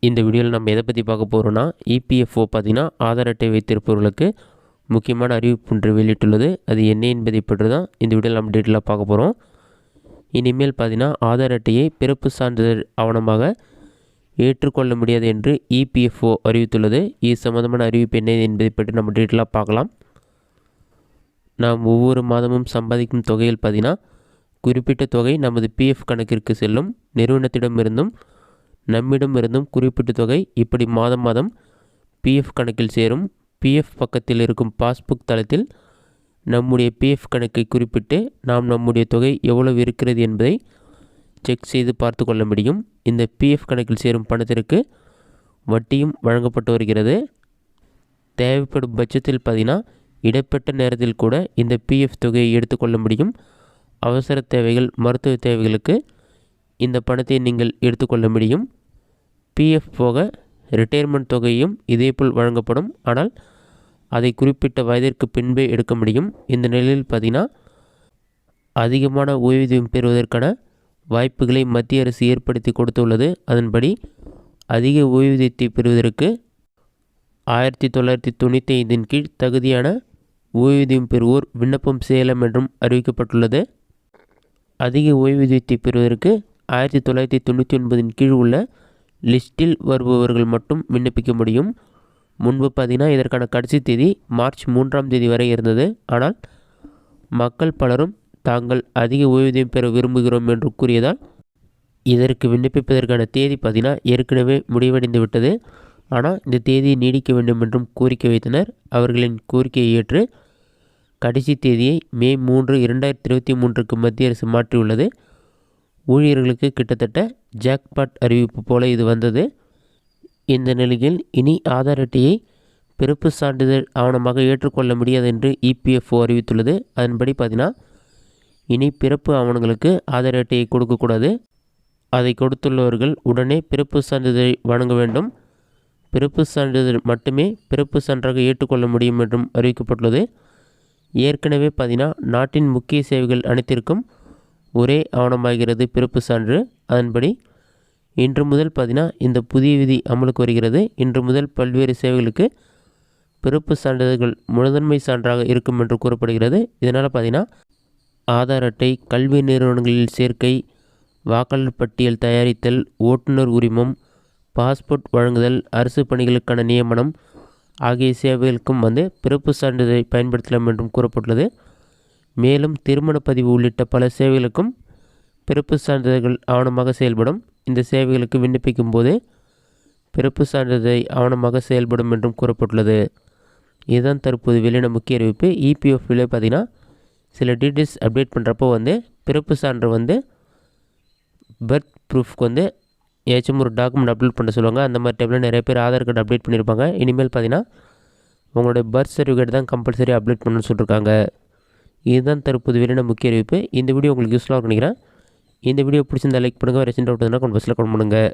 இந்த வீடியோவில் நம்ம எதை பற்றி பார்க்க போகிறோன்னா இபிஎஃப்ஓ பார்த்திங்கன்னா ஆதார் அட்டை வைத்திருப்பவர்களுக்கு முக்கியமான அறிவிப்பு ஒன்று வெளியிட்டுள்ளது. அது என்ன என்பதை பற்றி தான் இந்த வீடியோவில் நம்ம டீட்டெயிலாக பார்க்க போகிறோம். இனிமேல் பார்த்திங்கன்னா ஆதார் அட்டையை பிறப்பு சான்றிதழ் ஆவணமாக ஏற்றுக்கொள்ள முடியாது என்று இபிஎஃப்ஓ அறிவித்துள்ளது. இது சம்மந்தமான அறிவிப்பு என்ன என்பதை பற்றி நம்ம டீட்டெயிலாக பார்க்கலாம். நாம் ஒவ்வொரு மாதமும் சம்பாதிக்கும் தொகையில் பார்த்திங்கன்னா குறிப்பிட்ட தொகை நமது பிஎஃப் கணக்கிற்கு செல்லும். நிறுவனத்திடமிருந்தும் நம்மிடமிருந்தும் குறிப்பிட்ட தொகை இப்படி மாதம் மாதம் பிஎஃப் கணக்கில் சேரும். பிஎஃப் பக்கத்தில் இருக்கும் பாஸ்புக் தளத்தில் நம்முடைய பிஎஃப் கணக்கை குறிப்பிட்டு நாம் நம்முடைய தொகை எவ்வளவு இருக்கிறது என்பதை செக் செய்து பார்த்து கொள்ள முடியும். இந்த பிஎஃப் கணக்கில் சேரும் பணத்திற்கு வட்டியும் வழங்கப்பட்டு வருகிறது. தேவைப்படும் பட்சத்தில் பார்த்திங்கன்னா இடைப்பட்ட நேரத்தில் கூட இந்த பிஎஃப் தொகையை எடுத்துக்கொள்ள முடியும். அவசர தேவைகள், மருத்துவ தேவைகளுக்கு இந்த பணத்தை நீங்கள் எடுத்துக்கொள்ள முடியும். பிஎஃப் போக ரிட்டையர்மெண்ட் தொகையும் இதேபோல் வழங்கப்படும். ஆனால் அதை குறிப்பிட்ட வயதிற்கு பின்பே எடுக்க முடியும். இந்த நிலையில் பார்த்திங்கன்னா அதிகமான ஓய்வூதியம் பெறுவதற்கான வாய்ப்புகளை மத்திய அரசு ஏற்படுத்தி கொடுத்துள்ளது. அதன்படி அதிக ஓய்வூதியத்தை பெறுவதற்கு 1995 கீழ் தகுதியான ஓய்வூதியம் பெறுவோர் விண்ணப்பம் செய்யலாம் என்றும் அறிவிக்கப்பட்டுள்ளது. அதிக ஓய்வூதியத்தை பெறுவதற்கு 1999 கீழ் உள்ள லிஸ்டில் வருபவர்கள் மட்டும் விண்ணப்பிக்க முடியும். முன்பு பார்த்திங்கன்னா இதற்கான கடைசி தேதி மார்ச் 3ஆம் தேதி வரை இருந்தது. ஆனால் மக்கள் பலரும் தாங்கள் அதிக ஓய்வூதியம் பெற விரும்புகிறோம் என்று கூறியதால் இதற்கு விண்ணப்பிப்பதற்கான தேதி பார்த்திங்கன்னா ஏற்கனவே முடிவடைந்து விட்டது. ஆனால் இந்த தேதியை நீடிக்க வேண்டும் என்றும் கோரிக்கை வைத்தனர். அவர்களின் கோரிக்கையை ஏற்று கடைசி தேதியை மே 3, 2023க்கு மத்திய அரசு மாற்றியுள்ளது. ஊழியர்களுக்கு கிட்டத்தட்ட ஜாக்பாட் அறிவிப்பு போல இது வந்தது. இந்த நிலையில் இனி ஆதார் அட்டையை பிறப்பு சான்றிதழ் ஆவணமாக ஏற்றுக்கொள்ள முடியாது என்று இபிஎஃப்ஓ அறிவித்துள்ளது. அதன்படி பார்த்திங்கன்னா இனி பிறப்பு ஆவணங்களுக்கு ஆதார் அட்டையை கொடுக்கக்கூடாது. அதை கொடுத்துள்ளவர்கள் உடனே பிறப்பு சான்றிதழை வழங்க வேண்டும். பிறப்பு சான்றிதழ் மட்டுமே பிறப்பு சான்றாக ஏற்றுக்கொள்ள முடியும் என்றும் அறிவிக்கப்பட்டுள்ளது. ஏற்கனவே பார்த்திங்கன்னா நாட்டின் முக்கிய சேவைகள் அனைத்திற்கும் ஒரே ஆவணமாகிறது பிறப்பு சான்று. அதன்படி இன்று முதல் பார்த்திங்கன்னா இந்த புதிய விதி அமலுக்கு வருகிறது. இன்று முதல் பல்வேறு சேவைகளுக்கு பிறப்பு சான்றிதழ்கள் முதன்மை சான்றாக இருக்கும் என்று கூறப்படுகிறது. இதனால் பார்த்திங்கன்னா ஆதார் அட்டை, கல்வி நிறுவனங்களில் சேர்க்கை, வாக்காளர் பட்டியல் தயாரித்தல், ஓட்டுநர் உரிமம், பாஸ்போர்ட் வழங்குதல், அரசு பணிகளுக்கான நியமனம் ஆகிய சேவைகளுக்கும் பிறப்பு சான்றிதழை பயன்படுத்தலாம் என்றும் கூறப்பட்டுள்ளது. மேலும் திருமண பதிவு உள்ளிட்ட பல சேவைகளுக்கும் பிறப்பு சான்றிதழ்கள் ஆவணமாக செயல்படும். இந்த சேவைகளுக்கு விண்ணப்பிக்கும் போது பிறப்பு சான்றிதழை ஆவணமாக செயல்படும் என்றும் கூறப்பட்டுள்ளது. இதுதான் தற்போது வெளியான முக்கிய அறிவிப்பு. இபிஎஃப்ல பார்த்திங்கன்னா சில டீட்டெயில்ஸ் அப்டேட் பண்ணுறப்போ பிறப்பு சான்று பர்த் ப்ரூஃப்க்கு ஏதாச்சும் ஒரு டாக்குமெண்ட் அப்லோட் பண்ண சொல்லுவாங்க. அந்த மாதிரி டைமில் நிறைய பேர் ஆதார் கார்டு அப்டேட் பண்ணியிருப்பாங்க. இனிமேல் பார்த்திங்கன்னா உங்களுடைய பர்த் சர்டிஃபிகேட் தான் கம்பல்சரி அப்டேட் பண்ணணும்னு சொல்லியிருக்காங்க. இதுதான் தற்போது வெளியான முக்கிய அறிவிப்பு. இந்த வீடியோ உங்களுக்கு யூஸ்ஃபுல்லாக நினைக்கிறேன். இந்த வீடியோ பிடிச்சிருந்தா லைக் பண்ணுங்கள். ரெசின் டவுட் இருந்தால் கமெண்ட் பாக்ஸில் கமெண்ட் பண்ணுங்கள்.